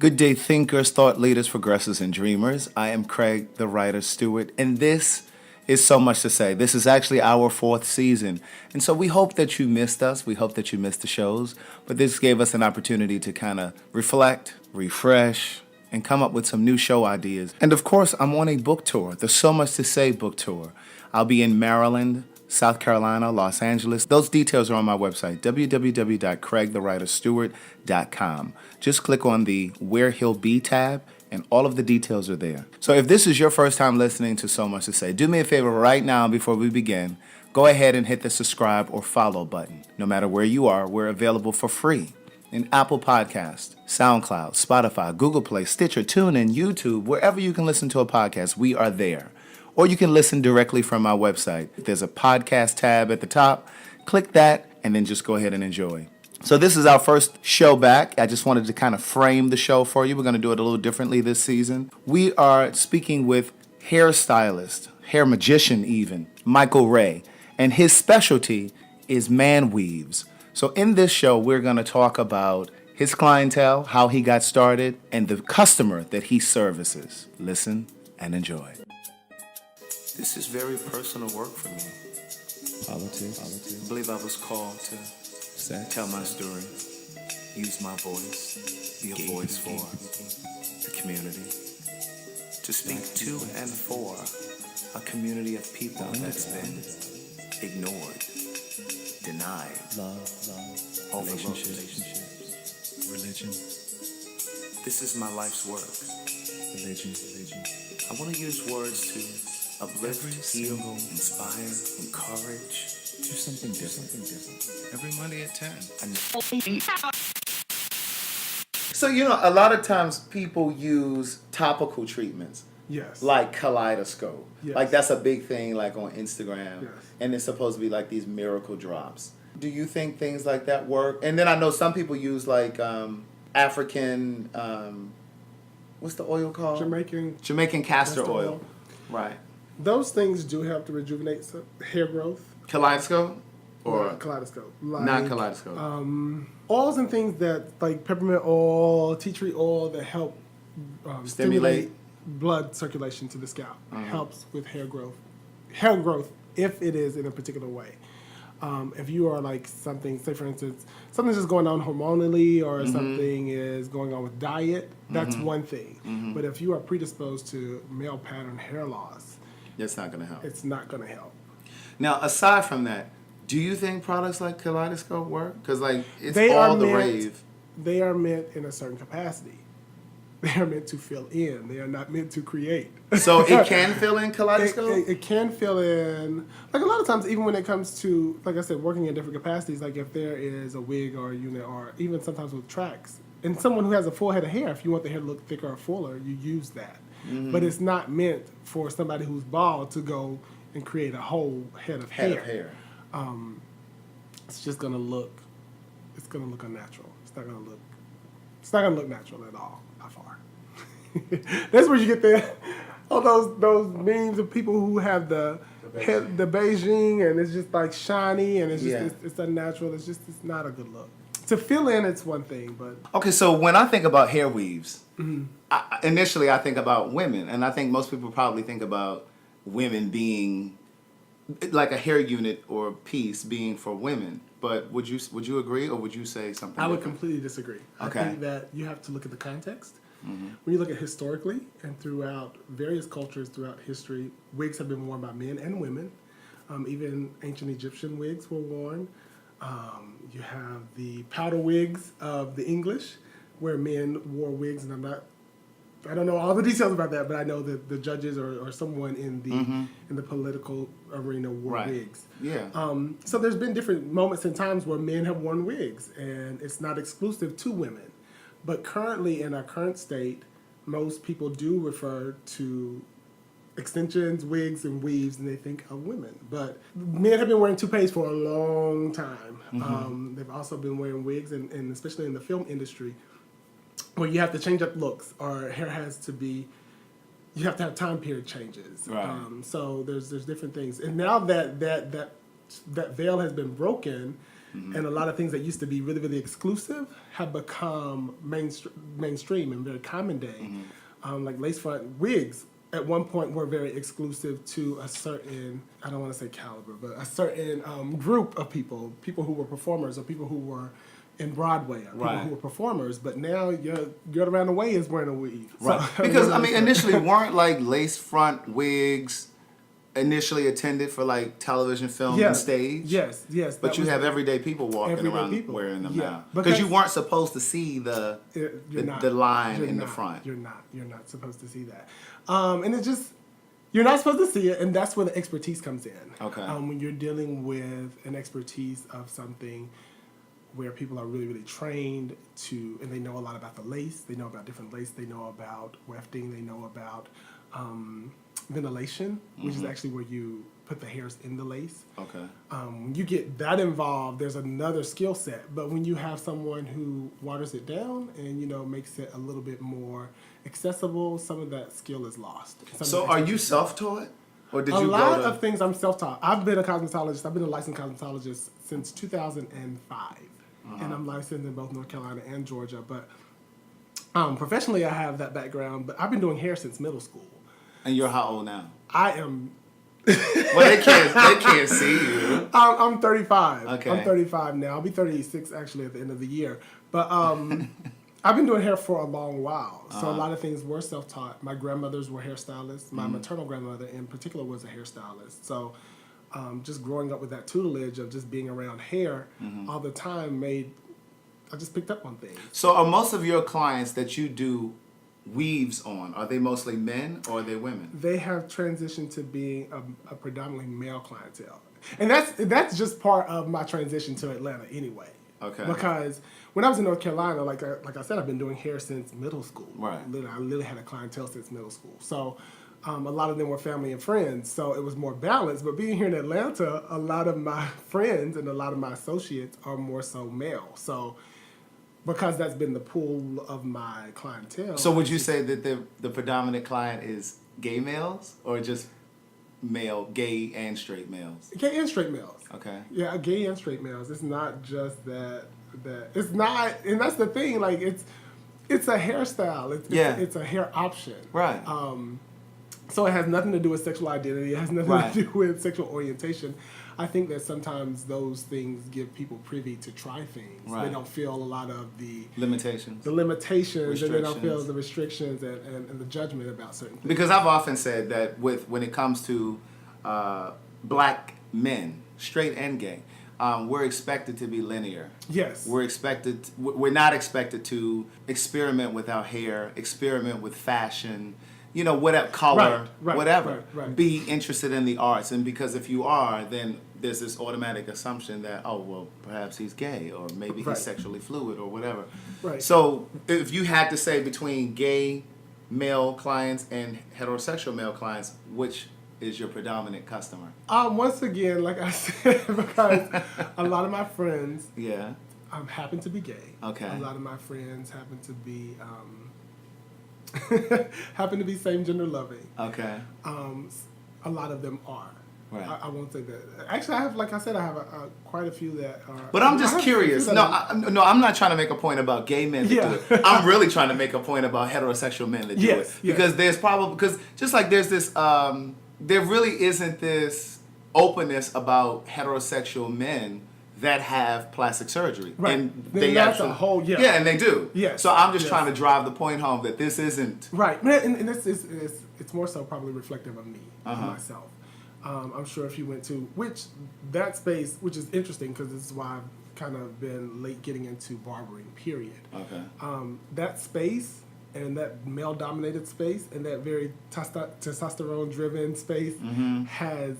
Good day, thinkers, thought leaders, progressors, and dreamers. I am Craig, the writer Stewart, and this is So Much to Say. This is actually our fourth season, and so we hope that you missed us. We hope that you missed the shows, but this gave us an opportunity to kind of reflect, refresh, and come up with some new show ideas. And of course, I'm on a book tour, the So Much to Say book tour. I'll be in Maryland, South Carolina, Los Angeles. Those details are on my website, www.craigthewriterstewart.com. Just click on the Where He'll Be tab, and all of the details are there. So if this is your first time listening to So Much to Say, do me a favor right now before we begin. Go ahead and hit the subscribe or follow button. No matter where you are, we're available for free in Apple Podcasts, SoundCloud, Spotify, Google Play, Stitcher, TuneIn, YouTube, wherever you can listen to a podcast, we are there. Or you can listen directly from our website. There's a podcast tab at the top. Click that and then just go ahead and enjoy. So this is our first show back. I just wanted to kind of frame the show for you. We're going to do it a little differently this season. We are speaking with hairstylist, hair magician even, Michael Wray. And his specialty is man weaves. So in this show, we're going to talk about his clientele, how he got started, and the customer that he services. Listen and enjoy. This is very personal work for me. Politics. I believe I was called to tell my story, use my voice, be a voice for the community, to speak to and for a community of people that's been ignored, denied, overlooked. Religion. This is my life's work. Religion. I want to use words to uplift, heal, inspire, encourage. Do something different. Every Monday at 10. So, a lot of times people use topical treatments. Yes. Like kaleidoscope. Yes. Like that's a big thing like on Instagram. Yes. And it's supposed to be like these miracle drops. Do you think things like that work? And then I know some people use like African, what's the oil called? Jamaican castor oil. Right. Those things do help to rejuvenate hair growth. Kaleidoscope? Or Not kaleidoscope. Not kaleidoscope. Oils and things that, like peppermint oil, tea tree oil, that help stimulate blood circulation to the scalp. Helps with hair growth. Hair growth, if it is in a particular way. If you are like something, say for instance, something's just going on hormonally or something is going on with diet, that's one thing. But if you are predisposed to male pattern hair loss, it's not going to help. It's not going to help. Now, aside from that, do you think products like Kaleidoscope work? Because like it's all the rave. They are meant in a certain capacity. They are meant to fill in. They are not meant to create. So it can fill in Kaleidoscope? It can fill in. Like a lot of times, even when it comes to, like I said, working in different capacities, like if there is a wig or a unit or even sometimes with tracks, and someone who has a full head of hair, if you want the hair to look thicker or fuller, you use that. But it's not meant for somebody who's bald to go and create a whole head of hair. It's just gonna look. It's gonna look unnatural. It's not gonna look natural at all. Not far. That's where you get all those memes of people who have the Beijing and it's just like shiny and it's just it's unnatural. It's not a good look. To fill in, it's one thing, but okay. So when I think about hair weaves, initially I think about women, and I think most people probably think about women being like a hair unit or piece being for women. But would you agree, or would you say something I would different? completely disagree. Okay. I think that you have to look at the context. When you look at historically and throughout various cultures throughout history, wigs have been worn by men and women. Even ancient Egyptian wigs were worn. You have the powder wigs of the English, where men wore wigs, and I don't know all the details about that, but I know that the judges or someone in the political arena wore wigs. Yeah. So there's been different moments and times where men have worn wigs, and it's not exclusive to women. But currently, in our current state, most people do refer to extensions, wigs, and weaves, and they think of women. But men have been wearing toupees for a long time. They've also been wearing wigs, and especially in the film industry, where you have to change up looks, or hair has to be, you have to have time period changes. Right. So there's different things. And now that veil has been broken, and a lot of things that used to be really, really exclusive have become mainstream and very common day. Like lace front wigs at one point were very exclusive to a certain, I don't want to say caliber, but a certain group of people who were performers or people who were in Broadway, or people who were performers. But now your girl around the way is wearing a wig. Right. So, Because, I mean, initially weren't like lace front wigs initially intended for like television, film, and stage? Yes. But you have everyday people walking around wearing them now. Because you weren't supposed to see the line in the front. You're not supposed to see that. And it just, you're not supposed to see it, and that's where the expertise comes in. Okay. When you're dealing with an expertise of something where people are really, really trained to, and they know a lot about the lace, they know about different lace, they know about wefting, they know about ventilation, which is actually where you put the hairs in the lace. Okay. When you get that involved, there's another skill set. But when you have someone who waters it down and, you know, makes it a little bit more accessible, some of that skill is lost. So are you self-taught? Or did a you lot go to... of things I'm self-taught. I've been a cosmetologist. I've been a licensed cosmetologist since 2005. And I'm licensed in both North Carolina and Georgia. But professionally, I have that background. But I've been doing hair since middle school. And you're how old now? I am... Well, they can't see you. I'm 35. Okay. I'm 35 now. I'll be 36 actually at the end of the year. But I've been doing hair for a long while. So a lot of things were self-taught. My grandmothers were hairstylists. My maternal grandmother in particular was a hairstylist. So just growing up with that tutelage of just being around hair all the time I just picked up on things. So are most of your clients that you do weaves on, are they mostly men or are they women? They have transitioned to being a predominantly male clientele. And that's just part of my transition to Atlanta anyway. Okay. Because when I was in North Carolina, like I said, I've been doing hair since middle school. Right. I literally had a clientele since middle school. So a lot of them were family and friends, so it was more balanced. But being here in Atlanta, a lot of my friends and a lot of my associates are more so male. So because that's been the pool of my clientele. So would you say that the predominant client is gay males or just gay and straight males? Gay and straight males. Okay. Yeah, gay and straight males. It's not just that it's not, and that's the thing. Like it's a hairstyle. It's a hair option. Right. So it has nothing to do with sexual identity. It has nothing Right. to do with sexual orientation. I think that sometimes those things give people privy to try things. Right. They don't feel a lot of the Limitations. and they don't feel Restrictions. the restrictions and the judgment about certain things. Because I've often said that when it comes to black men, straight and gay, we're expected to be linear. Yes. We're not expected to experiment with our hair, experiment with fashion, you know, whatever color, Right, whatever. right. Be interested in the arts, and because if you are, then there's this automatic assumption that, oh well, perhaps he's gay, or maybe Right. he's sexually fluid, or whatever. Right. So if you had to say between gay male clients and heterosexual male clients, which is your predominant customer? Once again, like I said, because a lot of my friends Yeah. happen to be gay. Okay. A lot of my friends happen to be same gender loving. Okay. A lot of them are. Right. I won't say that. Actually, I have, like I said, I have quite a few that are. But I'm I just have a few curious. that No, are- I'm not trying to make a point about gay men that Yeah. do it. I'm really trying to make a point about heterosexual men that do Yes, it. yes. Because because just like there's this, there really isn't this openness about heterosexual men that have plastic surgery. Right. And Then they that's actually, a whole- yeah. Yeah, and they do. Yes, So I'm just yes. trying to drive the point home that this isn't. Right, and it's more so probably reflective of me, of Uh-huh. myself. I'm sure if you went to that space, which is interesting because this is why I've kind of been late getting into barbering. Period. Okay. That space and that male-dominated space and that very testosterone-driven space has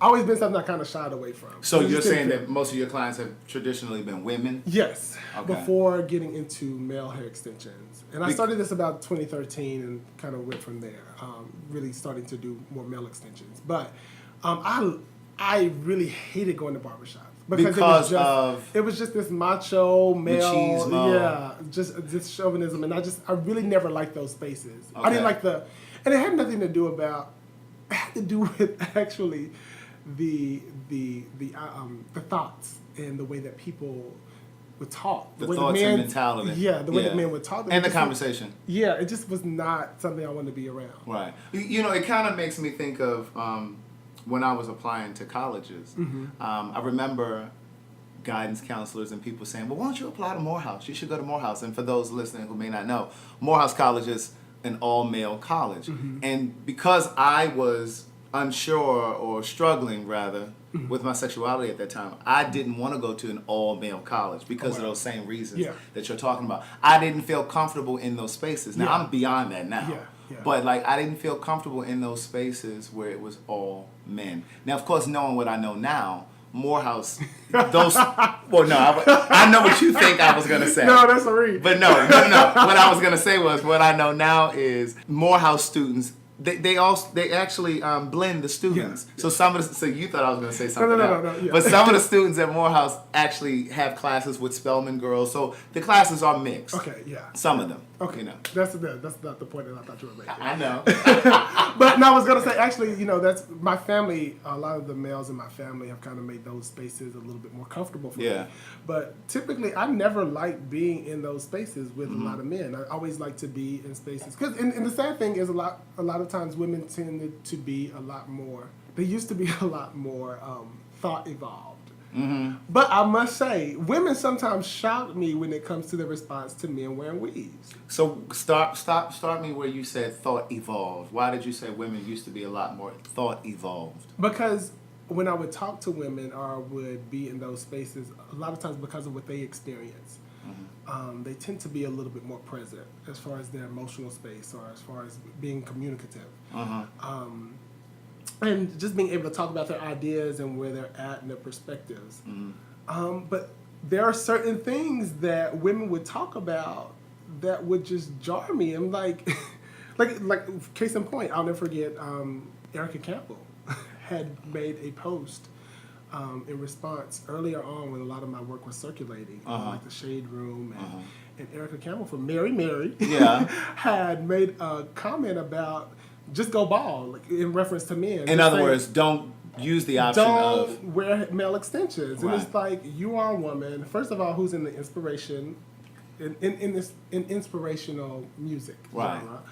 always been something I kind of shied away from. So It you're just didn't saying fit. that most of your clients have traditionally been women? Yes, Okay. before getting into male hair extensions. And I Be- started this about 2013 and kind of went from there, really starting to do more male extensions. But I really hated going to barbershops. Because of it was just this macho male, machismo. yeah, just this chauvinism, and I really never liked those spaces. I Okay. didn't like and it had nothing to do about, it had to do with actually the thoughts in the way that people would talk. The way thoughts and mentality. Yeah, the way that men would talk. And the conversation. It just was not something I wanted to be around. Right. You know, it kind of makes me think of when I was applying to colleges. I remember guidance counselors and people saying, well, why don't you apply to Morehouse? You should go to Morehouse. And for those listening who may not know, Morehouse College is an all-male college. And because I was unsure or struggling, rather, with my sexuality at that time, I didn't want to go to an all-male college because of those same reasons that you're talking about. I didn't feel comfortable in those spaces. Now, I'm beyond that now. But, like, I didn't feel comfortable in those spaces where it was all men. Now, of course, knowing what I know now, Morehouse, those, well, no, I know what you think I was going to say. No, that's a read. But no. What I was going to say was, what I know now is Morehouse students, they actually blend the students. So some of the, so you thought I was going to say something else. No. But some of the students at Morehouse actually have classes with Spelman girls. So the classes are mixed. Okay, yeah. Some of them. Okay, you know. That's not the point that I thought you were making. I know. But no, I was gonna say actually, that's my family. A lot of the males in my family have kind of made those spaces a little bit more comfortable for me. But typically, I never liked being in those spaces with a lot of men. I always like to be in spaces because, and the sad thing is, a lot of times women tended to be a lot more. They used to be a lot more thought evolved. But I must say, women sometimes shock me when it comes to their response to men wearing weaves. So start me where you said thought evolved. Why did you say women used to be a lot more thought evolved? Because when I would talk to women or would be in those spaces, a lot of times because of what they experience, they tend to be a little bit more present as far as their emotional space or as far as being communicative. And just being able to talk about their ideas and where they're at and their perspectives. But there are certain things that women would talk about that would just jar me. And like case in point, I'll never forget, Erica Campbell had made a post in response earlier on when a lot of my work was circulating, like the Shade Room, and Erica Campbell from Mary had made a comment about just go bald, like in reference to men. In other words, don't use the option don't wear male extensions. Right. And it's like, you are a woman, first of all, who's in the inspiration, in inspirational music genre.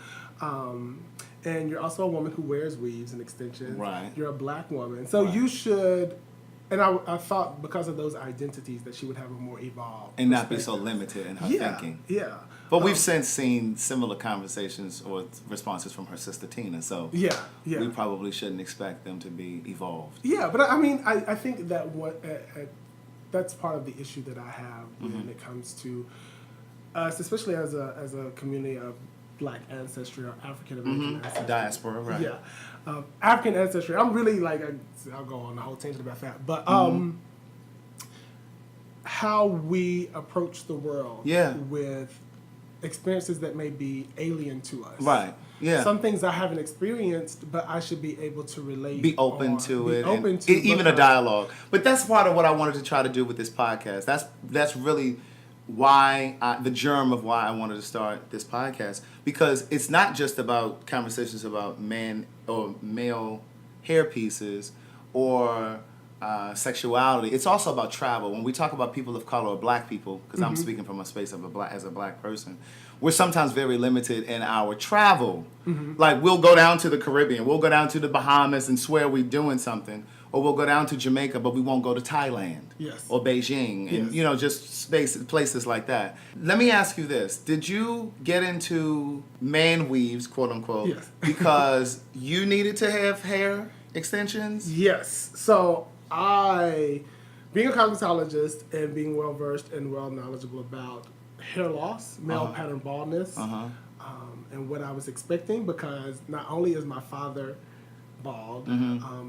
And you're also a woman who wears weaves and extensions. Right. You're a black woman. So you should, and I thought because of those identities that she would have a more evolved and not be so limited in her thinking. Yeah. But we've since seen similar conversations or responses from her sister Tina, so we probably shouldn't expect them to be evolved. Yeah, but I mean, I think that that's part of the issue that I have when it comes to us, especially as a community of Black ancestry or African American ancestry. Diaspora, right? Yeah, African ancestry. I'm really like, I'll go on the whole tangent about that, but how we approach the world with experiences that may be alien to us. Right. Yeah. Some things I haven't experienced, but I should be able to relate. Be open to it. Even a dialogue. But that's part of what I wanted to try to do with this podcast. That's really why the germ of why I wanted to start this podcast, because it's not just about conversations about man or male hair pieces or sexuality. It's also about travel. When we talk about people of color or black people, because I'm speaking from a space of as a black person, we're sometimes very limited in our travel. Like, we'll go down to the Caribbean, we'll go down to the Bahamas and swear we're doing something, or we'll go down to Jamaica, but we won't go to Thailand or Beijing, and just places like that. Let me ask you this: did you get into man weaves, quote unquote, because you needed to have hair extensions? Yes. So being a cosmetologist and being well versed and well knowledgeable about hair loss, male pattern baldness, and what I was expecting, because not only is my father bald,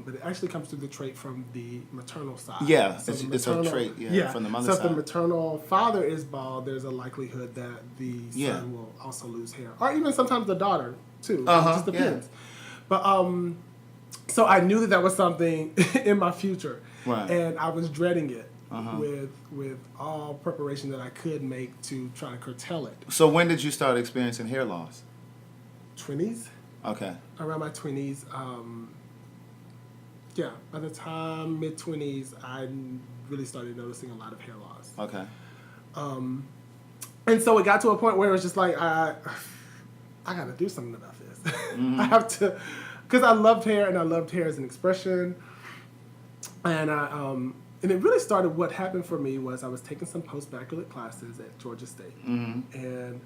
but it actually comes through the trait from the maternal side. Yeah, so it's a trait from the mother's side. So if the maternal father is bald, there's a likelihood that the son will also lose hair. Or even sometimes the daughter, too. It just depends. But so I knew that was something in my future. Right. And I was dreading it with all preparation that I could make to try to curtail it. So when did you start experiencing hair loss? 20s. Okay. Around my 20s. Yeah, by the time mid-20s, I really started noticing a lot of hair loss. Okay. And so it got to a point where it was just like, I got to do something about this. Mm-hmm. I have to, because I loved hair and I loved hair as an expression. And and it really started, what happened for me was I was taking some postbaccalaureate classes at Georgia State. Mm-hmm. And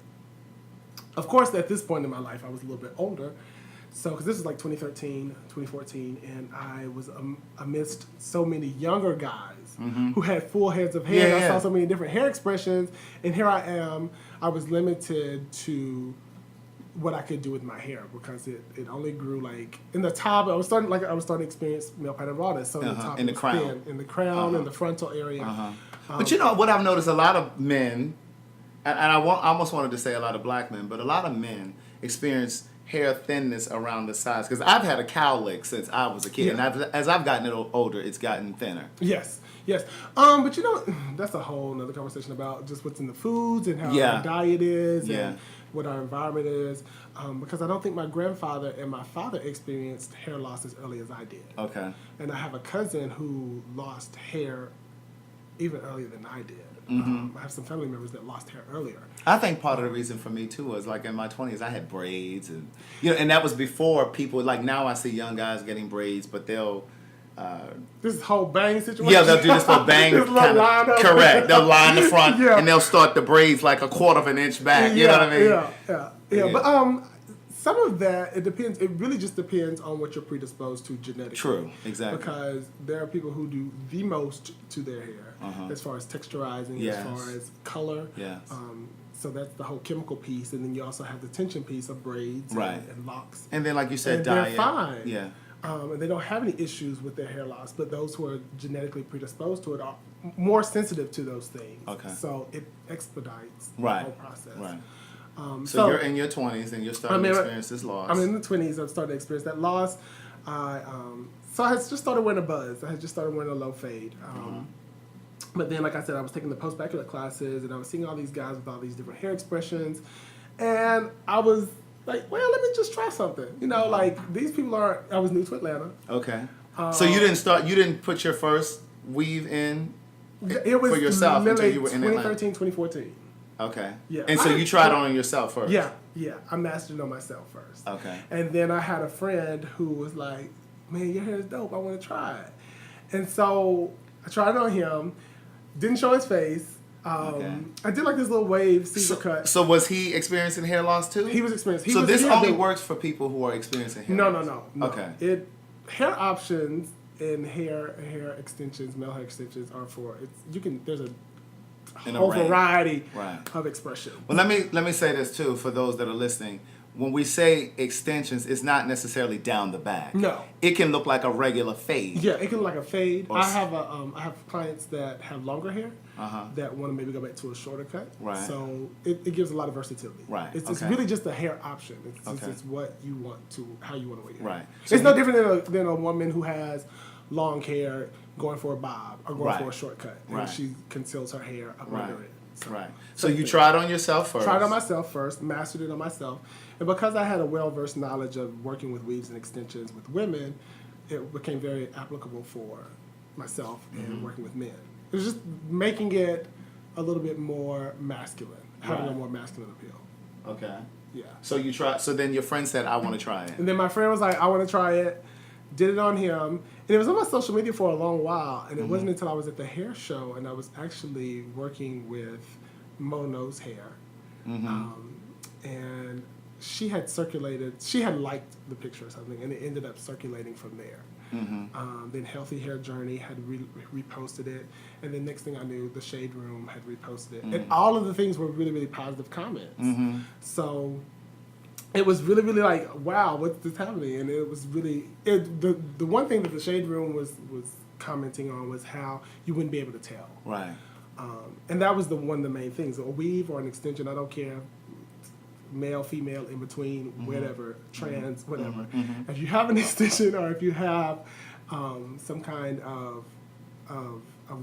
of course, at this point in my life, I was a little bit older. So, because this is like 2013, 2014, and I was amidst so many younger guys who had full heads of hair. Yeah, I yeah. saw so many different hair expressions, and here I am. I was limited to what I could do with my hair because it only grew like in the top. I was starting to experience male pattern baldness. So in the top, In the it was crown. thin, in the crown, in the frontal area. But you know what I've noticed? A lot of men, and I almost wanted to say a lot of black men, but a lot of men experience hair thinness around the sides. Because I've had a cowlick since I was a kid, Yeah. and as I've gotten older, it's gotten thinner. Yes. But you know, that's a whole nother conversation about just what's in the foods and how Yeah. our diet is Yeah. and what our environment is. Because I don't think my grandfather and my father experienced hair loss as early as I did. Okay. And I have a cousin who lost hair even earlier than I did. I have some family members that lost hair earlier. I think part of the reason for me too was like in my 20s I had braids, and and that was before people, like now I see young guys getting braids, but they'll This whole bang situation. they'll do this little bang This little kind line of up. correct. They'll line the front Yeah. and they'll start the braids like a quarter of an inch back. You know what I mean? Yeah. Yeah. But some of that, it depends. It really just depends on what you're predisposed to genetically. True, exactly. Because there are people who do the most to their hair as far as texturizing, Yes. as far as color. Yes. So that's the whole chemical piece, and then you also have the tension piece of braids Right. and locks. And then like you said, And diet. they're fine. Yeah. And they don't have any issues with their hair loss, but those who are genetically predisposed to it are more sensitive to those things. Okay. So it expedites Right. the whole process. Right. So, So you're in your 20s and you're starting to experience this loss. I'm in the 20s. I've started to experience that loss. So I had just started wearing a buzz. I had just started wearing a low fade. But then, like I said, I was taking the postbaccalaureate classes, and I was seeing all these guys with all these different hair expressions. And I was like, well, let me just try something. You know, like these people are, I was new to Atlanta. Okay. So you didn't put your first weave in It was for yourself until literally you were in Atlanta? 2013, 2014. Okay. Yeah. And so you tried on yourself first? Yeah. I mastered it on myself first. Okay. And then I had a friend who was like, man, your hair is dope. I want to try it. And so I tried it on him. Didn't show his face. Okay. I did like this little wave Caesar cut. So was he experiencing hair loss too? He was experiencing. So this only works for people who are experiencing hair loss? No. Okay. Hair options and hair extensions, male hair extensions are for there's a whole array. variety Right. of expression. Well, let me say this too for those that are listening. When we say extensions, it's not necessarily down the back. No. It can look like a regular fade. Yeah, it can look like a fade. Or I have clients that have longer hair Uh-huh. that want to maybe go back to a shorter cut. Right. So it gives a lot of versatility. Right, It's okay. really just a hair option. It's Okay. just what you want to, how you want to wear your Right. hair. So It's no different than a woman who has long hair going for a bob or going Right. for a short cut. And Right. she conceals her hair up Right. under it. So, Right. So you tried on yourself first. Tried on myself first, mastered it on myself. And because I had a well-versed knowledge of working with weaves and extensions with women, it became very applicable for myself and working with men. It was just making it a little bit more masculine, having Right. a more masculine appeal. Okay. Yeah. So you tried. So then your friend said, "I want to try it." And then my friend was like, I want to try it. Did it on him. And it was on my social media for a long while. And it wasn't until I was at the hair show and I was actually working with Mono's hair. And she had liked the picture or something, and it ended up circulating from there. Then Healthy Hair Journey had reposted it, and then next thing I knew, the Shade Room had reposted it, and all of the things were really, really positive comments. So it was really, really like, wow, what's this happening? And it was really the one thing that the Shade Room was commenting on was how you wouldn't be able to tell. Right. And that was one of the main things. A weave or an extension, I don't care, male, female, in between, whatever, trans, whatever. If you have an extension or if you have some kind of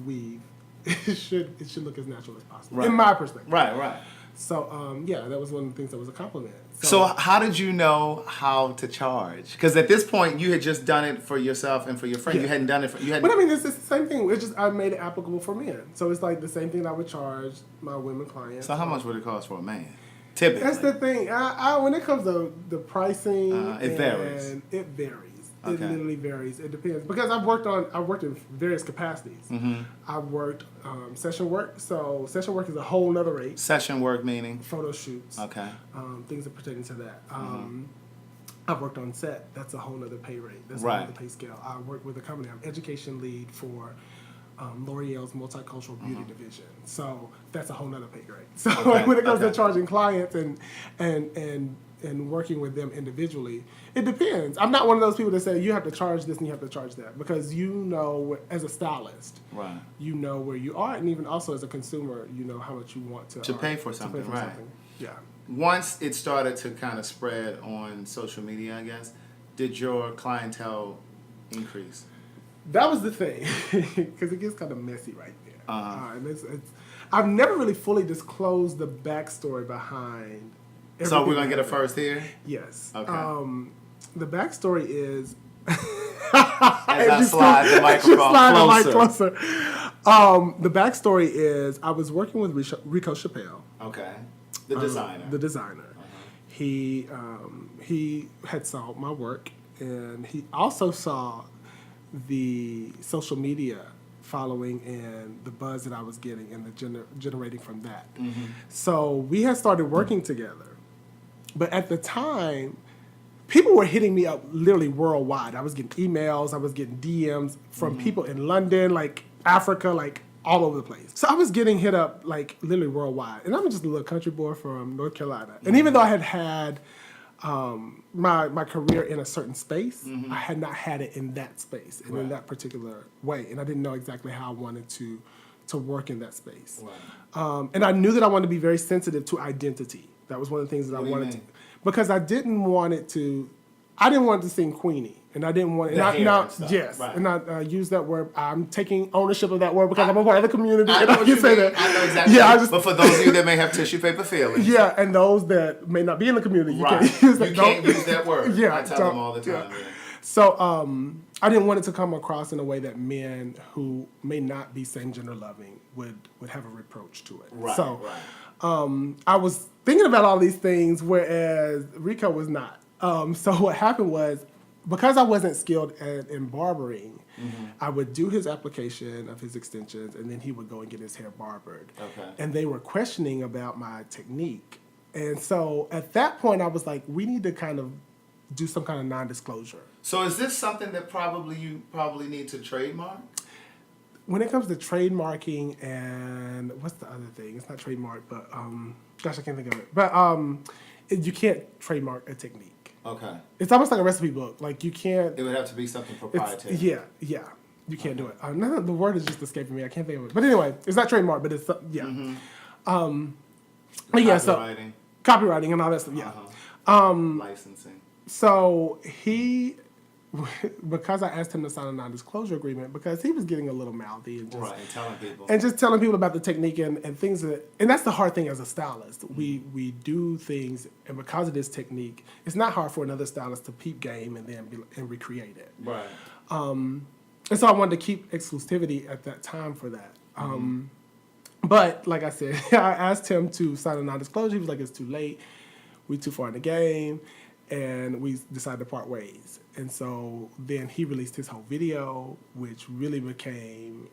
weave, it should look as natural as possible, Right. in my perspective. Right. So yeah, that was one of the things that was a compliment. So how did you know how to charge? Because at this point, you had just done it for yourself and for your friend. Yeah. You hadn't done it for you hadn't. But I mean, it's the same thing. It's just I made it applicable for men. So it's like the same thing I would charge my women clients. So how much would it cost for a man? Typically, That's the thing. I when it comes to the pricing, it varies. And it varies. It Okay. literally varies. It depends because I've worked in various capacities. Mm-hmm. I've worked session work. So session work is a whole nother rate. Session work meaning. Photo shoots. Okay. Things that pertaining to that. I've worked on set. That's a whole nother pay rate. That's Right. another pay scale. I work with a company. I'm education lead for L'Oreal's multicultural beauty division. So that's a whole nother pay grade. So Okay. when it comes Okay. to charging clients and working with them individually, it depends. I'm not one of those people that say you have to charge this and you have to charge that because you know, as a stylist, Right. you know where you are, and even also as a consumer, you know how much you want to pay for something, right. Yeah. Once it started to kind of spread on social media, I guess, did your clientele increase? That was the thing, because it gets kind of messy right there. Uh-huh. And it's, I've never really fully disclosed the backstory behind. So we're gonna everything get a that- first here. Yes. Okay. The backstory is. As I slide the microphone closer. The backstory is I was working with Rico Chappelle. Okay. The designer. The designer. He had saw my work, and he also saw the social media following and the buzz that I was getting and the generating from that. So we had started working together, but at the time, people were hitting me up literally worldwide. I was getting emails, I was getting DMs from people in London, like Africa, like all over the place. So I was getting hit up like literally worldwide. And I'm just a little country boy from North Carolina. And even though I had my career in a certain space, I had not had it in that space and in that particular way. And I didn't know exactly how I wanted to work in that space. Right. And I knew that I wanted to be very sensitive to identity. That was one of the things that I wanted to, because I didn't want it to seem queeny. And I didn't want it. Yes. Right. And I use that word. I'm taking ownership of that word because I'm a part of the community. I and know I what can you say mean. that. I know exactly. Yeah, But for those of you that may have tissue paper feelings. yeah, and those that may not be in the community, you Right. can't use that. You can't use that word. Yeah, I tell them all the time. Yeah. So I didn't want it to come across in a way that men who may not be same gender loving would have a reproach to it. Right. So right. I was thinking about all these things, whereas Rico was not. So what happened was, because I wasn't skilled in barbering, I would do his application of his extensions, and then he would go and get his hair barbered. Okay. And they were questioning about my technique. And so at that point, I was like, we need to kind of do some kind of non-disclosure. So is this something that you probably need to trademark? When it comes to trademarking and what's the other thing? It's not trademark, but gosh, I can't think of it. But you can't trademark a technique. Okay. It's almost like a recipe book. Like you can't. It would have to be something proprietary. Yeah. You can't do it. No, the word is just escaping me. I can't think of it. But anyway, it's not trademark, but it's yeah. But yeah, so copywriting and all that stuff. Yeah. Licensing. So he, because I asked him to sign a non-disclosure agreement, because he was getting a little mouthy and just, Right, and telling people. and just telling people about the technique and things that, and that's the hard thing as a stylist. We do things, and because of this technique, it's not hard for another stylist to peep game and then and recreate it. Right. And so I wanted to keep exclusivity at that time for that. But like I said, I asked him to sign a non-disclosure. He was like, it's too late. We're too far in the game. And we decided to part ways. And so then he released his whole video, which really became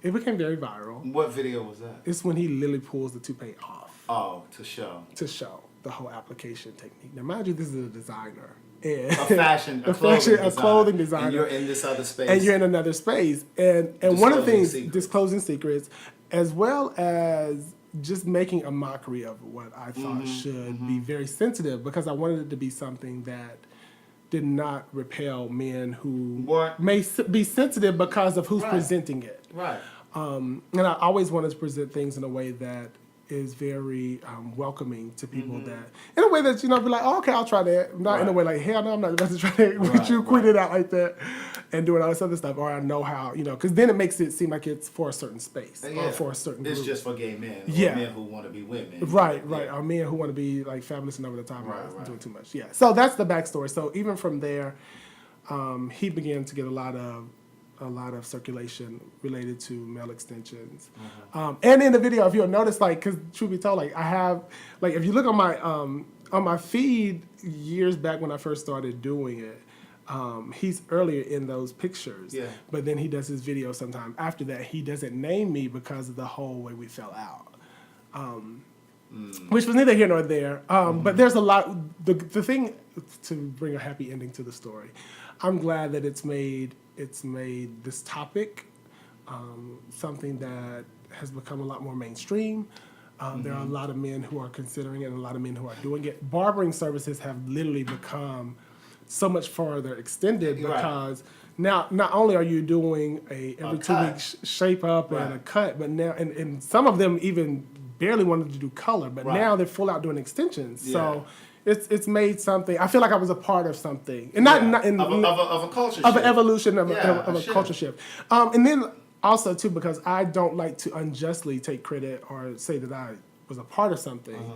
very viral. What video was that? It's when he literally pulls the toupee off Oh, to show. to show the whole application technique. Now, mind you, this is a designer. And A clothing designer. And you're in this other space. And you're in another space. And one of the things, secrets. disclosing secrets, as well as just making a mockery of what I thought should be very sensitive, because I wanted it to be something that did not repel men who may be sensitive because of who's presenting it. Right. And I always wanted to present things in a way that is very welcoming to people, that in a way that, be like, oh, okay, I'll try that. Not in a way like, hell no, I'm not about to try that with you, quit it out like that. and doing all this other stuff, or I know how, because then it makes it seem like it's for a certain space or for a certain group. It's just for gay men, or men who want to be women. Right, or men who want to be like fabulous and over the top, right. doing too much. Yeah, so that's the backstory. So even from there, he began to get a lot of circulation related to male extensions. And in the video, if you'll notice, like, because truth be told, like, I have, like, if you look on my feed years back when I first started doing it, he's earlier in those pictures. Yeah. But then he does his video sometime after that. He doesn't name me because of the whole way we fell out. Which was neither here nor there. But there's a lot, the thing, to bring a happy ending to the story, I'm glad that it's made this topic something that has become a lot more mainstream. There are a lot of men who are considering it and a lot of men who are doing it. Barbering services have literally become so much further extended because now not only are you doing a every 2 weeks shape up and a cut, but now and some of them even barely wanted to do color, but now they're full out doing extensions. Yeah. So it's made something. I feel like I was a part of something, and not of a culture shift. Of an evolution of a culture shift. And then also too, because I don't like to unjustly take credit or say that I was a part of something.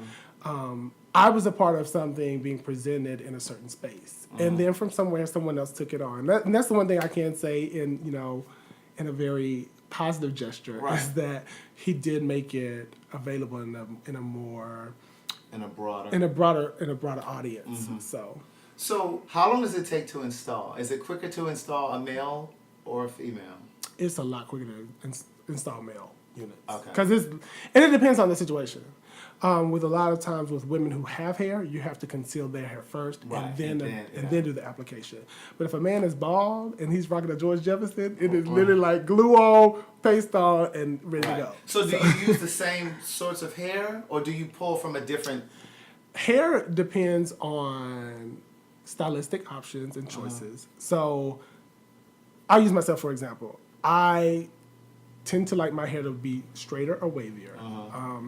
I was a part of something being presented in a certain space, and then from somewhere someone else took it on. And that's the one thing I can say in a very positive gesture is that he did make it available in a broader audience. So how long does it take to install? Is it quicker to install a male or a female? It's a lot quicker to install male units. Okay. Because it depends on the situation. With a lot of times with women who have hair, you have to conceal their hair first and then do the application. But if a man is bald and he's rocking a George Jefferson, it is literally like glue on, paste on, and ready to go. So do you use the same sorts of hair, or do you pull from a different? Hair depends on stylistic options and choices. So I'll use myself for example. I tend to like my hair to be straighter or wavier.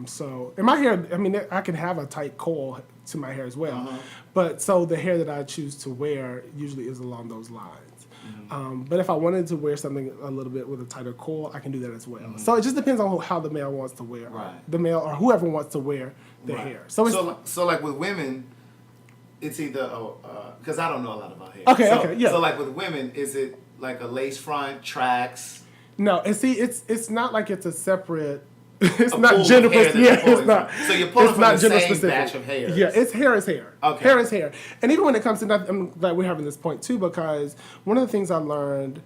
So, and my hair, I mean, I can have a tight coil to my hair as well. But so the hair that I choose to wear usually is along those lines. But if I wanted to wear something a little bit with a tighter coil, I can do that as well. So it just depends on how the male wants to wear, the male or whoever wants to wear the hair. So like with women, it's either because I don't know a lot about hair. Okay, yeah. So like with women, is it like a lace front, tracks? No, and see, it's not like it's a separate. It's not gender specific. Yeah, it's not. So you're pulling from the same batch of hairs. Yeah, it's hair is hair. Okay. Hair is hair. And even when it comes to that, I'm glad we're having this point too, because one of the things I learned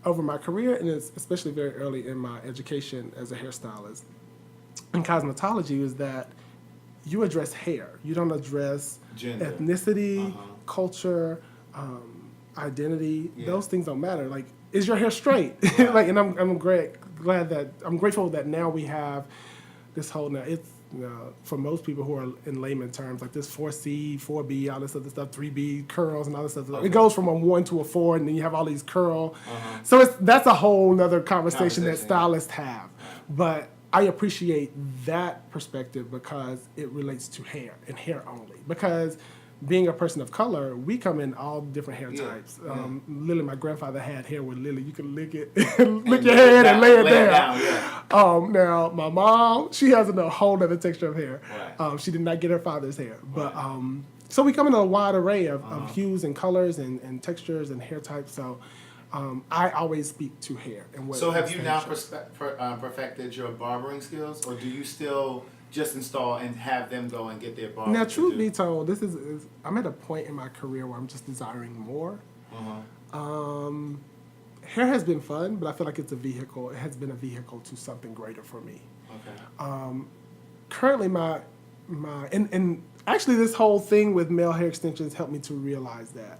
over my career, and it's especially very early in my education as a hairstylist in cosmetology, is that you address hair. You don't address gender, ethnicity, culture, identity. Yeah. Those things don't matter. Like, is your hair straight? Like, and I'm grateful that now we have this whole, now it's, for most people who are in layman terms, like this 4C, 4B, all this other stuff, 3B, curls and all this stuff. Okay. It goes from a 1 to a 4, and then you have all these curl. So that's a whole nother conversation that stylists have. But I appreciate that perspective because it relates to hair and hair only. Because being a person of color, we come in all different hair types. Literally, my grandfather had hair where literally you can lick it, lick your head and lay it down. Now, my mom, she has a whole other texture of hair. She did not get her father's hair. But so we come in a wide array of hues and colors and textures and hair types. So I always speak to hair. And what so have you now perfected your barbering skills, or do you still just install and have them go and get their barber? Now, truth be told, I'm at a point in my career where I'm just desiring more. Hair has been fun, but I feel like it's a vehicle. It has been a vehicle to something greater for me. Currently, and actually this whole thing with male hair extensions helped me to realize that.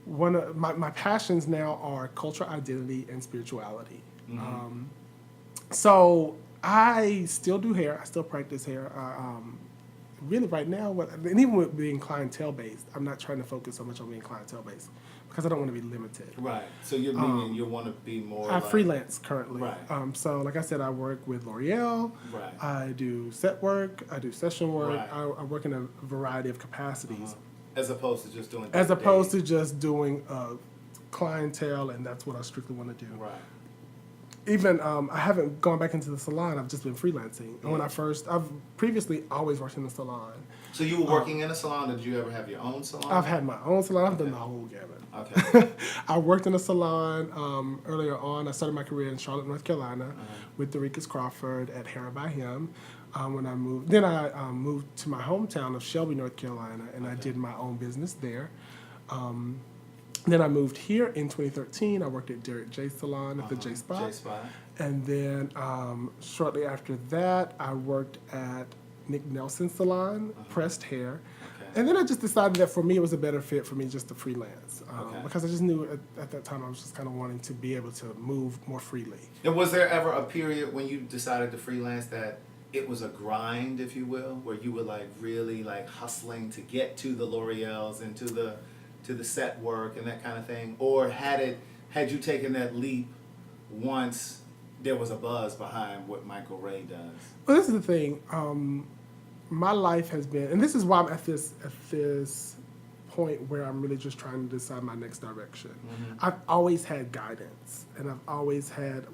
One of my passions now are cultural identity and spirituality. So I still do hair. I still practice hair. Really, right now, and even with being clientele-based, I'm not trying to focus so much on being clientele-based because I don't want to be limited. Right. So you're meaning you want to be more. I freelance currently. Right. So, like I said, I work with L'Oreal. Right. I do set work. I do session work. Right. I work in a variety of capacities. As opposed to just doing. As opposed to just doing clientele, and that's what I strictly want to do. Right. Even I haven't gone back into the salon. I've just been freelancing. And when I've previously always worked in the salon. So you were working in a salon. Did you ever have your own salon? I've had my own salon. I've done the whole gamut. Okay. I worked in a salon earlier on. I started my career in Charlotte, North Carolina, with Derekas Crawford at Hair by Him. When I moved, then I moved to my hometown of Shelby, North Carolina, and I did my own business there. Then I moved here in 2013. I worked at Derek J Salon at the J Spot. J Spot. And then shortly after that, I worked at Nick Nelson's salon, pressed hair. Okay. And then I just decided that for me, it was a better fit for me just to freelance. Okay. Because I just knew at that time I was just kind of wanting to be able to move more freely. And was there ever a period when you decided to freelance that it was a grind, if you will, where you were like really like hustling to get to the L'Oreals and to the set work and that kind of thing? Or had you taken that leap once there was a buzz behind what Michael Wray does? Well, this is the thing. My life has been, and this is why I'm at this point where I'm really just trying to decide my next direction. Mm-hmm. I've always had guidance, and I've always had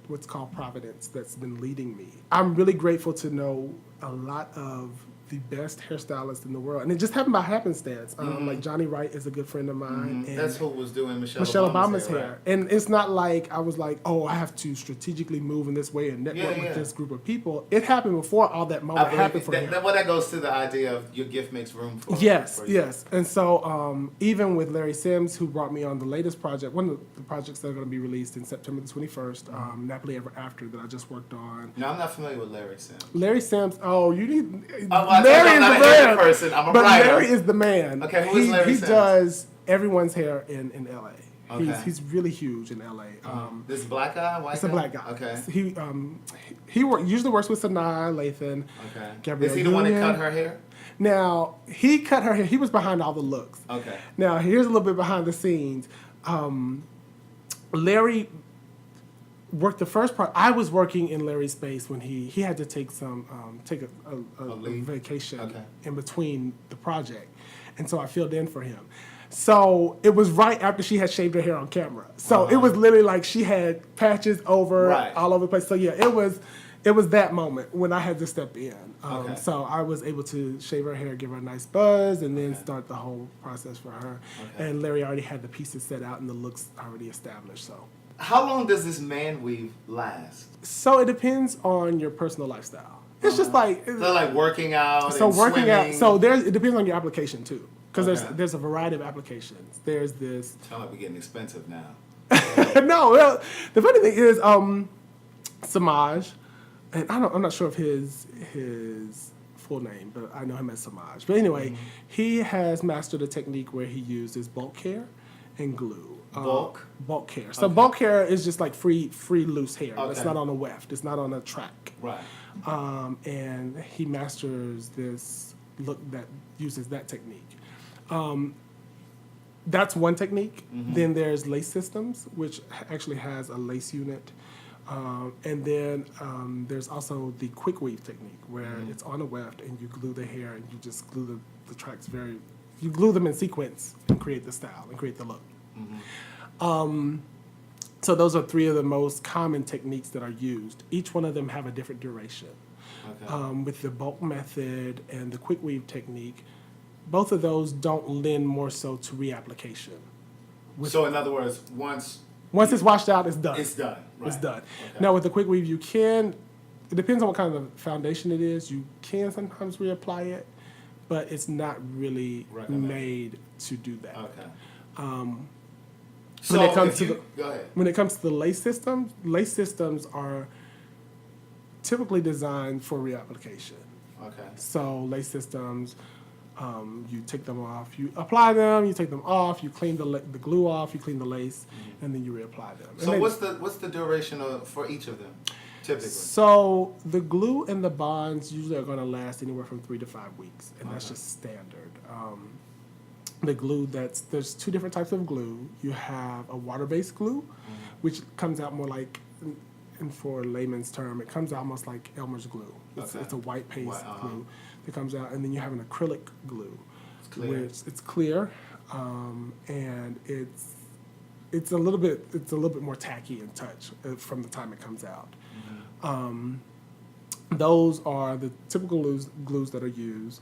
what's called providence that's been leading me. I'm really grateful to know a lot of the best hairstylists in the world, and it just happened by happenstance. Like Johnny Wright is a good friend of mine. And that's who was doing Michelle Obama's hair. right? And it's not like I was like, oh, I have to strategically move in this way and network with this group of people. It happened before all that moment happened for him. That goes to the idea of your gift makes room for Yes, for you. yes. And so even with Larry Sims, who brought me on the latest project, one of the projects that are going to be released in September the 21st, Napoli Ever After, that I just worked on. No, I'm not familiar with Larry Sims. Larry Sims, you need... I'm Larry not is a the hair man. person. I'm a But writer. Larry is the man. Okay, who is Larry He Sims? does everyone's hair in L.A. Okay. He's really huge in L.A. This is a black guy, white It's guy? a black guy. Okay. He usually works with Sanaa Lathan. Okay. Gabrielle Is he the one that Union. cut her hair? Now, he cut her hair. He was behind all the looks. Okay. Now, here's a little bit behind the scenes. Larry worked the first part. I was working in Larry's space when he had to take a leave? vacation Okay. in between the project. And so I filled in for him. So it was right after she had shaved her hair on camera. So it was literally like she had patches over all over the place. So yeah, it was that moment when I had to step in. Okay. So I was able to shave her hair, give her a nice buzz, and then start the whole process for her. Okay. And Larry already had the pieces set out and the looks already established. How long does this man weave last? So it depends on your personal lifestyle. It's just like So like working out so and working swimming. out. So it depends on your application too, because Okay. there's a variety of applications. There's this. Sound like we're getting expensive now. No, well, the funny thing is, Samaj, and I'm not sure of his full name, but I know him as Samaj. But anyway, he has mastered a technique where he uses bulk hair and glue. Bulk hair. So bulk hair is just like free loose hair. Okay. It's not on a weft. It's not on a track. Right. And he masters this look that uses that technique. That's one technique. Then there's lace systems, which actually has a lace unit. And then there's also the quick weave technique, where it's on a weft and you glue the hair and you just glue the tracks you glue them in sequence and create the style and create the look. So those are three of the most common techniques that are used. Each one of them have a different duration. Okay. With the bulk method and the quick weave technique, both of those don't lend more so to reapplication. So in other words, once it's washed out, it's done. it's done. Right. It's done. Okay. Now with the quick weave, it depends on what kind of foundation it is. You can sometimes reapply it, but it's not really Recommended. made to do that. Okay. When it comes to go ahead. When it comes to the lace systems are typically designed for reapplication. Okay. So lace systems, you take them off, you apply them, you take them off, you clean the glue off, you clean the lace, and then you reapply them. So what's the duration for each of them, typically? So the glue and the bonds usually are going to last anywhere from 3 to 5 weeks, and that's just standard. The glue there's two different types of glue. You have a water-based glue, which comes out more like, and for layman's term, it comes out almost like Elmer's glue. It's a white paste glue that comes out, and then you have an acrylic glue, It's clear. which it's clear, and it's it's a little bit more tacky in touch from the time it comes out. Those are the typical glues that are used.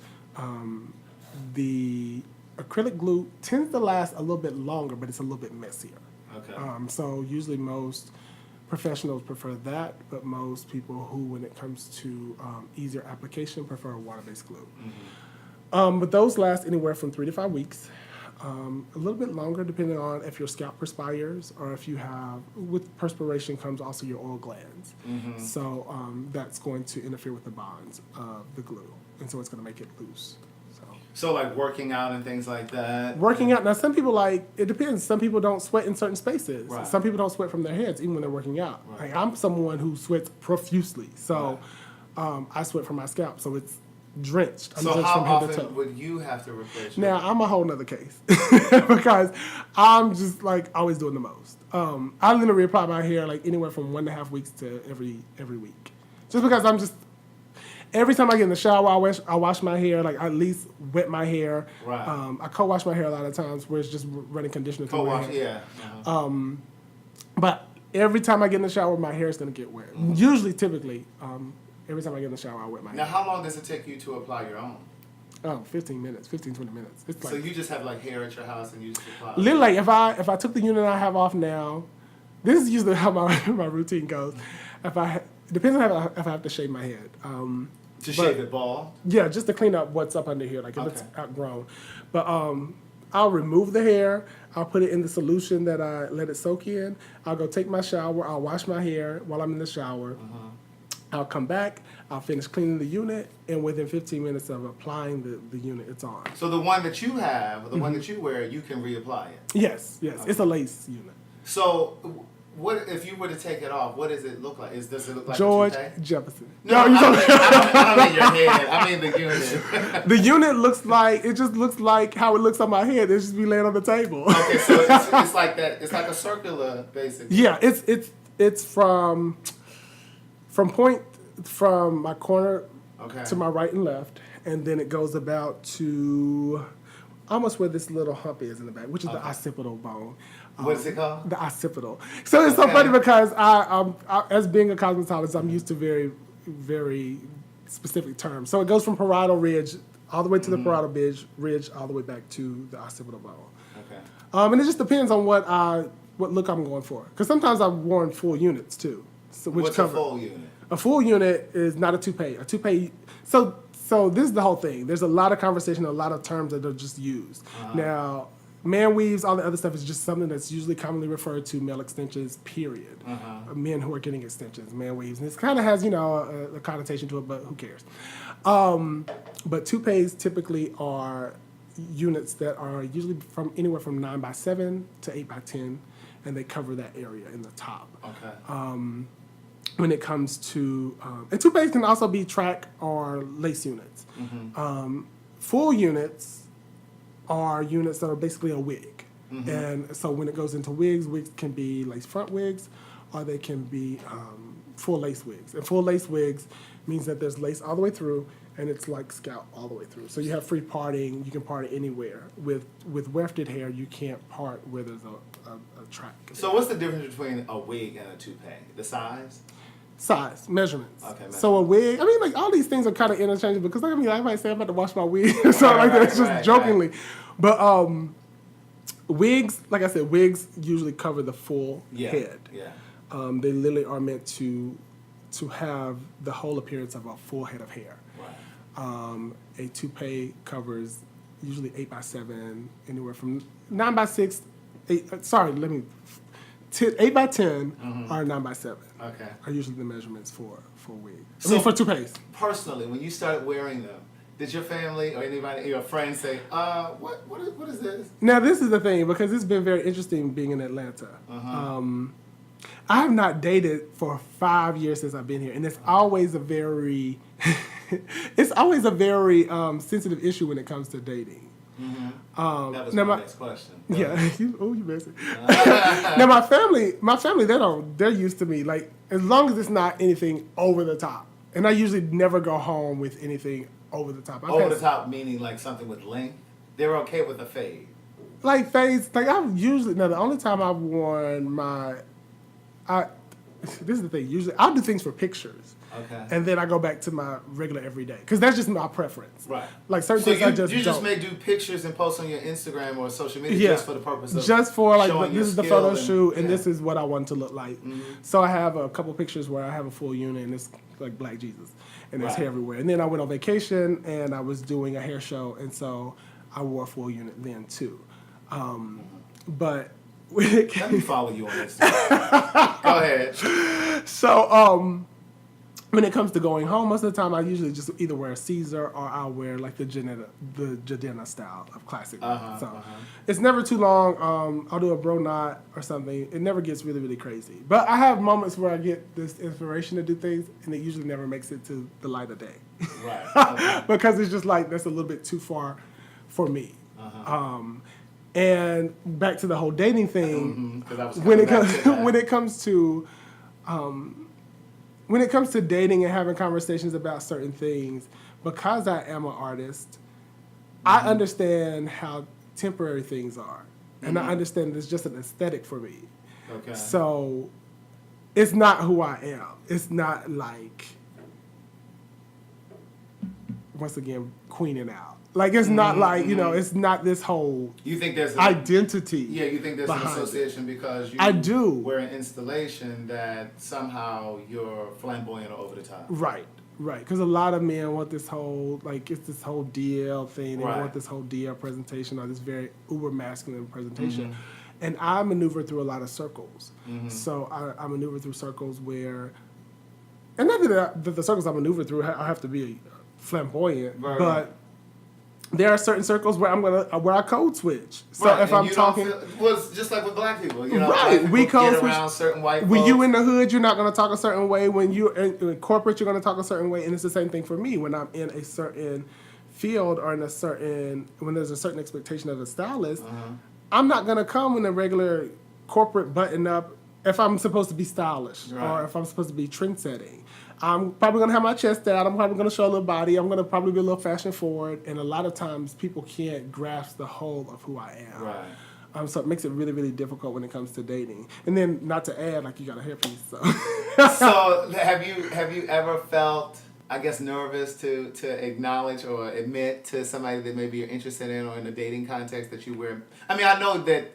The acrylic glue tends to last a little bit longer, but it's a little bit messier. Okay. So usually most professionals prefer that, but most people who, when it comes to easier application, prefer water-based glue. But those last anywhere from 3 to 5 weeks. A little bit longer depending on if your scalp perspires or if you have, with perspiration comes also your oil glands. So that's going to interfere with the bonds of the glue. And so it's going to make it loose. So like working out and things like that? Working out. Now some people it depends. Some people don't sweat in certain spaces. Right. Some people don't sweat from their heads even when they're working out. Right. Like I'm someone who sweats profusely. So I sweat from my scalp. So it's drenched. I'm So drenched how from head to toe. often would you have to replace your... Now, I'm a whole nother case because I'm just like always doing the most. I literally apply my hair like anywhere from 1.5 weeks to every week. Just because I'm just, every time I get in the shower, I wash my hair, like I at least wet my hair. Right. I co-wash my hair a lot of times where it's just running conditioner through my Co-wash, hair. yeah. But every time I get in the shower, my hair is going to get wet. Usually, typically, every time I get in the shower, I wet my Now, hair. how long does it take you to apply your own? Oh, 15 minutes, 15, 20 minutes. It's like, So you just have like hair at your house and you just apply? literally, if I took the unit I have off now, this is usually how my routine goes. Depends on if I have to shave my head. To shave it bald? Yeah, just to clean up what's up under here, like if it's outgrown. But I'll remove the hair. I'll put it in the solution that I let it soak in. I'll go take my shower. I'll wash my hair while I'm in the shower. I'll come back. I'll finish cleaning the unit, and within 15 minutes of applying the unit, it's on. So the one that you have, the one that you wear, you can reapply it? Yes. It's a lace unit. So what if you were to take it off, what does it look like? Does it look like George a toupee? Jefferson. No, I don't mean your head. I mean the unit. The unit looks like how it looks on my head. It just be laying on the table. Okay, so it's like that. It's like a circular, basically. Yeah, it's from my corner to my right and left, and then it goes about to almost where this little hump is in the back, which is the occipital bone. What is it called? The occipital. So it's so funny because I, as being a cosmetologist, I'm used to very, very specific terms. So it goes from parietal ridge all the way to the parietal ridge, all the way back to the occipital bone. Okay. And it just depends on what look I'm going for. Because sometimes I've worn full units too. So which What's a full unit? A full unit is not a toupee. A toupee. So this is the whole thing. There's a lot of conversation, a lot of terms that are just used. Now, man weaves, all the other stuff is just something that's usually commonly referred to male extensions, period. Men who are getting extensions, man weaves. And it kind of has, a connotation to it, but who cares? But toupees typically are units that are usually from anywhere from 9x7 to 8x10, and they cover that area in the top. Okay. When it comes to, and toupees can also be track or lace units. Full units are units that are basically a wig. And so when it goes into wigs can be lace front wigs, or they can be full lace wigs. And full lace wigs means that there's lace all the way through, and it's like scalp all the way through. So you have free parting. You can part it anywhere. With wefted hair, you can't part where there's a track. So what's the difference between a wig and a toupee? The size? Size, measurements. Okay, So a wig, I mean, like all these things are kind of interchangeable because I might say I'm about to wash my wig or something like that. It's just jokingly. Right. But wigs, like I said, wigs usually cover the full head. Yeah. They literally are meant to have the whole appearance of a full head of hair. Right. A toupee covers usually 8x7, anywhere from 9x6. 8x10 or 9x7. Okay. Are usually the measurements for wigs. For toupees. Personally, when you started wearing them, did your family or anybody, your friends say, what is this? Now, this is the thing, because it's been very interesting being in Atlanta. I have not dated for 5 years since I've been here, and it's always a very sensitive issue when it comes to dating. That was my next question. Yeah, you messy. Now my family, they're used to me. Like, as long as it's not anything over the top, and I usually never go home with anything over the top. Over the top meaning like something with length. They're okay with a fade. Like fades, like I've usually, no, the only time I've worn this is the thing, usually I'll do things for pictures. Okay. And then I go back to my regular everyday. Because that's just my preference. Right. Like certain So things I just you just don't. may do pictures and post on your Instagram or social media Yeah. just for the purpose of just for like showing this your is the skill photo shoot and yeah. this is what I want to look like. So I have a couple pictures where I have a full unit and it's like Black Jesus and there's Right. hair everywhere. And then I went on vacation and I was doing a hair show and so I wore a full unit then too. But Let me follow you on Instagram. Go ahead. so when it comes to going home, most of the time I usually just either wear a Caesar or I'll wear like the Jadena style of classic. It's never too long. I'll do a bro knot or something. It never gets really, really crazy. But I have moments where I get this inspiration to do things and it usually never makes it to the light of day. Right. Okay. Because it's just like, that's a little bit too far for me. And back to the whole dating thing, 'Cause I was when it coming comes back to that. when it comes to dating and having conversations about certain things, because I am an artist, I understand how temporary things are, and I understand it's just an aesthetic for me. Okay. So it's not who I am. It's not like, once again, queening out. Like it's not like, you know, it's not this whole You think there's identity. Yeah, you think there's an behind it. association because you I do. wear an installation that somehow you're flamboyant or over the top. Right. Because a lot of men want this whole, like, it's this whole DL thing. They Right. want this whole DL presentation or this very uber masculine presentation. And I maneuver through a lot of circles. So I maneuver through circles where, and not that the circles I maneuver through, I have to be flamboyant, Right. but there are certain circles where where I code switch. So Right, if and I'm you talking, don't feel, well, it's just like with black people, you know, Right, black we people code get switch. around certain white when you folks. in the hood, you're not going to talk a certain way. When you're in corporate, you're going to talk a certain way. And it's the same thing for me when I'm in a certain field or when there's a certain expectation of a stylist. I'm not going to come in a regular corporate button up if I'm supposed to be stylish Right. or if I'm supposed to be trend setting. I'm probably going to have my chest out. I'm probably going to show a little body. I'm going to probably be a little fashion forward. And a lot of times people can't grasp the whole of who I am. Right. So it makes it really, really difficult when it comes to dating. And then, not to add, like, you got a hairpiece, so. So have you ever felt, I guess, nervous to acknowledge or admit to somebody that maybe you're interested in or in a dating context that you wear? I mean, I know that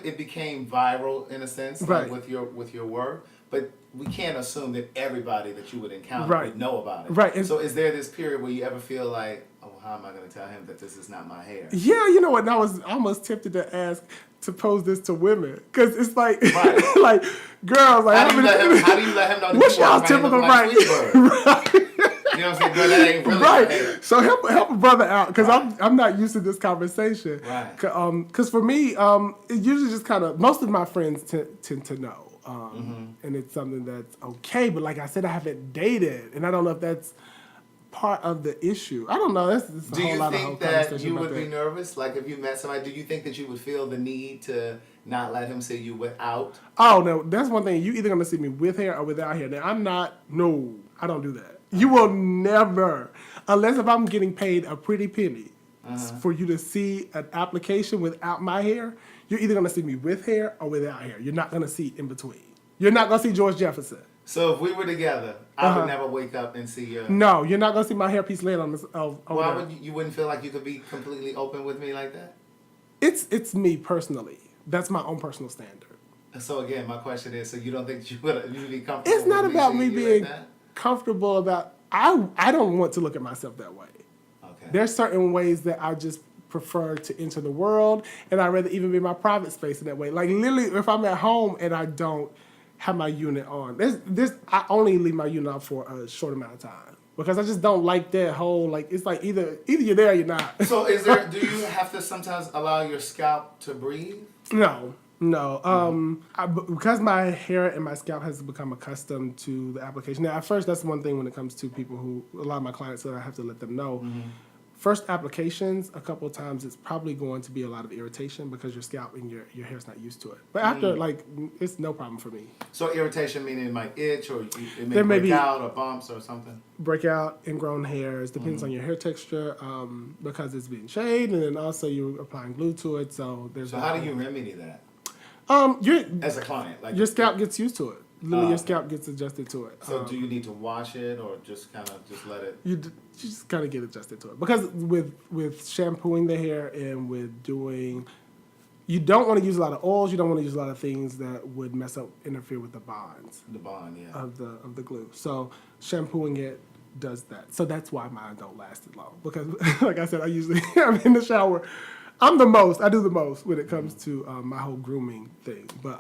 it became viral in a sense, Right. like with your work, but we can't assume that everybody that you would encounter Right. would know about it. Right. So is there this period where you ever feel like, oh, how am I going to tell him that this is not my hair? Yeah, you know what? And I was almost tempted to pose this to women. Because it's like, Right. like, girls, like, How do you let him know that what's you y'all's are typical like right? Tweetbird? You know what I'm saying? Girl, that ain't really my hair. Right. So help a brother out because Right. I'm not used to this conversation. Right. Because for me, it usually just kind of, most of my friends tend to know. And it's something that's okay. But like I said, I haven't dated. And I don't know if that's part of the issue. I don't know. That's a Do whole you lot of whole think that conversation you about would be that. nervous? Like if you met somebody, do you think that you would feel the need to not let him see you without? Oh, no. That's one thing. You either going to see me with hair or without hair. Now, I don't do that. You will never, unless if I'm getting paid a pretty penny for you to see an application without my hair, you're either going to see me with hair or without hair. You're not going to see in between. You're not going to see George Jefferson. So if we were together, I would never wake up and see your... No, you're not going to see my hairpiece laying on this. Why would you wouldn't feel like you could be completely open with me like that? It's me personally. That's my own personal standard. So again, my question is, so you don't think you'd be comfortable It's not with about me seeing you being like that? comfortable about... I don't want to look at myself that way. Okay. There's certain ways that I just prefer to enter the world, and I'd rather even be in my private space in that way. Like literally, if I'm at home and I don't have my unit on, I only leave my unit on for a short amount of time because I just don't like that whole like it's like either you're there or you're not. So do you have to sometimes allow your scalp to breathe? No. Because my hair and my scalp has become accustomed to the application. Now, at first, that's one thing when it comes to people a lot of my clients that I have to let them know. first applications, a couple of times, it's probably going to be a lot of irritation because your scalp and your hair's not used to it. But after, like, it's no problem for me. So irritation meaning it might itch or it may There may break be- out or bumps or something? Breakout, ingrown hairs, depends on your hair texture, because it's being shaved, and then also you're applying glue to it, so there's... So how do you remedy that Your as a client? Like your scalp gets used to it. Literally, your scalp gets adjusted to it. So do you need to wash it or just kind of just let it? You just kind of get adjusted to it because with shampooing the hair and with doing, you don't want to use a lot of oils. You don't want to use a lot of things that would interfere with the bonds The bond, yeah. of the glue. So shampooing it does that. So that's why mine don't last as long because, like I said, I'm in the shower. I do the most when it comes to my whole grooming thing. But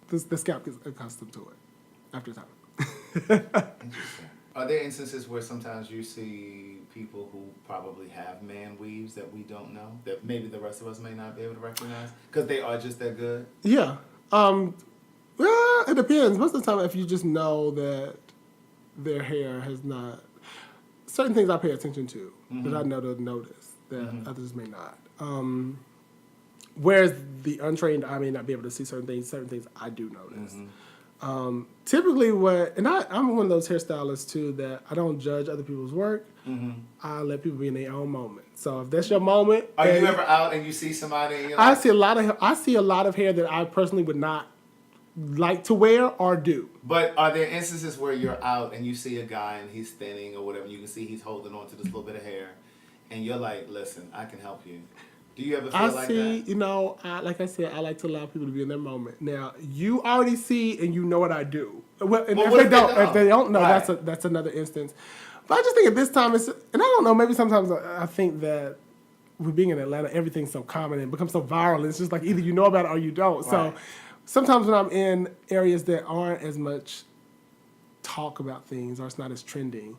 the scalp gets accustomed to it after time. Interesting. Are there instances where sometimes you see people who probably have man weaves that we don't know, that maybe the rest of us may not be able to recognize because they are just that good? Yeah. Well, it depends. Most of the time, if you just know that their hair has not... Certain things I pay attention to that I know to notice that others may not. Whereas the untrained, I may not be able to see certain things I do notice. Typically I'm one of those hairstylists too that I don't judge other people's work. I let people be in their own moment. So if that's your moment... Are you ever out and you see somebody and you're I like... see a lot of hair that I personally would not like to wear or do. But are there instances where you're out and you see a guy and he's thinning or whatever, you can see he's holding on to this little bit of hair, and you're like, listen, I can help you. Do you ever feel like that? Like I said, I like to allow people to be in their moment. Now, you already see and you know what I do. Well, and if they don't know, Right. that's another instance. But I just think at this time, and I don't know, maybe sometimes I think that with being in Atlanta, everything's so common and becomes so viral. It's just like either you know about it or you don't. Right. So sometimes when I'm in areas that aren't as much talk about things or it's not as trending,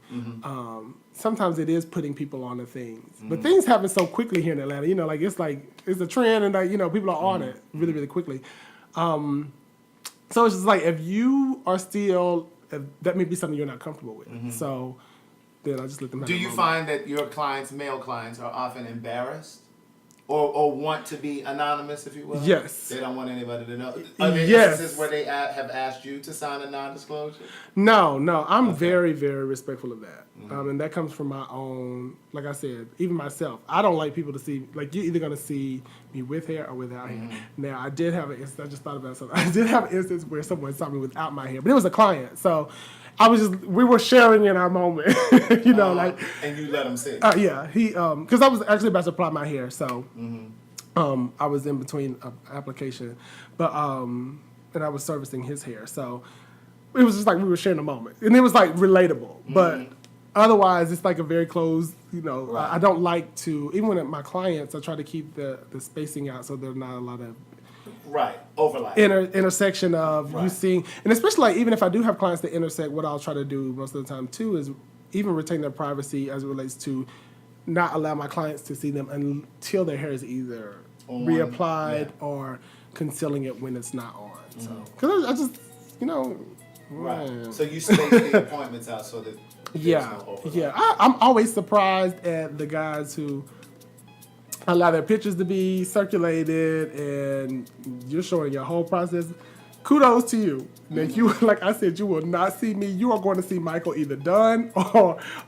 sometimes it is putting people on to things. But things happen so quickly here in Atlanta. It's a trend and people are on it really, really quickly. So it's just like if you are still, that may be something you're not comfortable with. So then I just let them have Do a you moment. find that your clients, male clients, are often embarrassed or want to be anonymous, if you will? Yes. They don't want anybody to know. Are there Yes. instances where they have asked you to sign a non-disclosure? No, I'm very, very respectful of that. And that comes from my own, like I said, even myself. I don't like people to see, like you're either going to see me with hair or without hair. Now, I did have an instance, I just thought about something. I did have an instance where someone saw me without my hair, but it was a client. So we were sharing in our moment, And you let them see. yeah, because I was actually about to apply my hair, so I was in between application, but and I was servicing his hair, so it was just like we were sharing a moment, and it was like relatable. But otherwise, it's like a very closed. Right. I don't like to even when my clients, I try to keep the spacing out so there's not a lot of Right. Overlap. intersection of Right. you seeing, and especially like even if I do have clients that intersect, what I'll try to do most of the time too is even retain their privacy as it relates to not allow my clients to see them until their hair is either reapplied or concealing it when it's not on. So because I just Right. man. So you space the appointments out so that there's no overlap. Yeah. I'm always surprised at the guys who allow their pictures to be circulated and you're showing your whole process. Kudos to you. That you, like I said, you will not see me. You are going to see Michael either done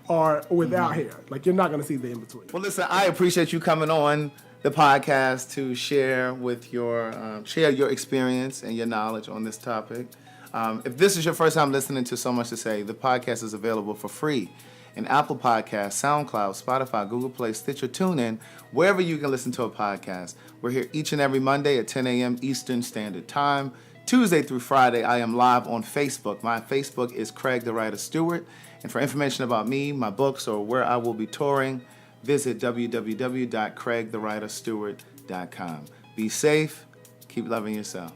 or without hair. Like you're not going to see the in between. Well, listen, I appreciate you coming on the podcast to share your experience and your knowledge on this topic. If this is your first time listening to So Much to Say, the podcast is available for free in Apple Podcasts, SoundCloud, Spotify, Google Play, Stitcher, TuneIn, wherever you can listen to a podcast. We're here each and every Monday at 10 a.m. Eastern Standard Time. Tuesday through Friday, I am live on Facebook. My Facebook is Craig the Writer Stewart. And for information about me, my books, or where I will be touring, visit www.craigthewriterstewart.com. Be safe. Keep loving yourself.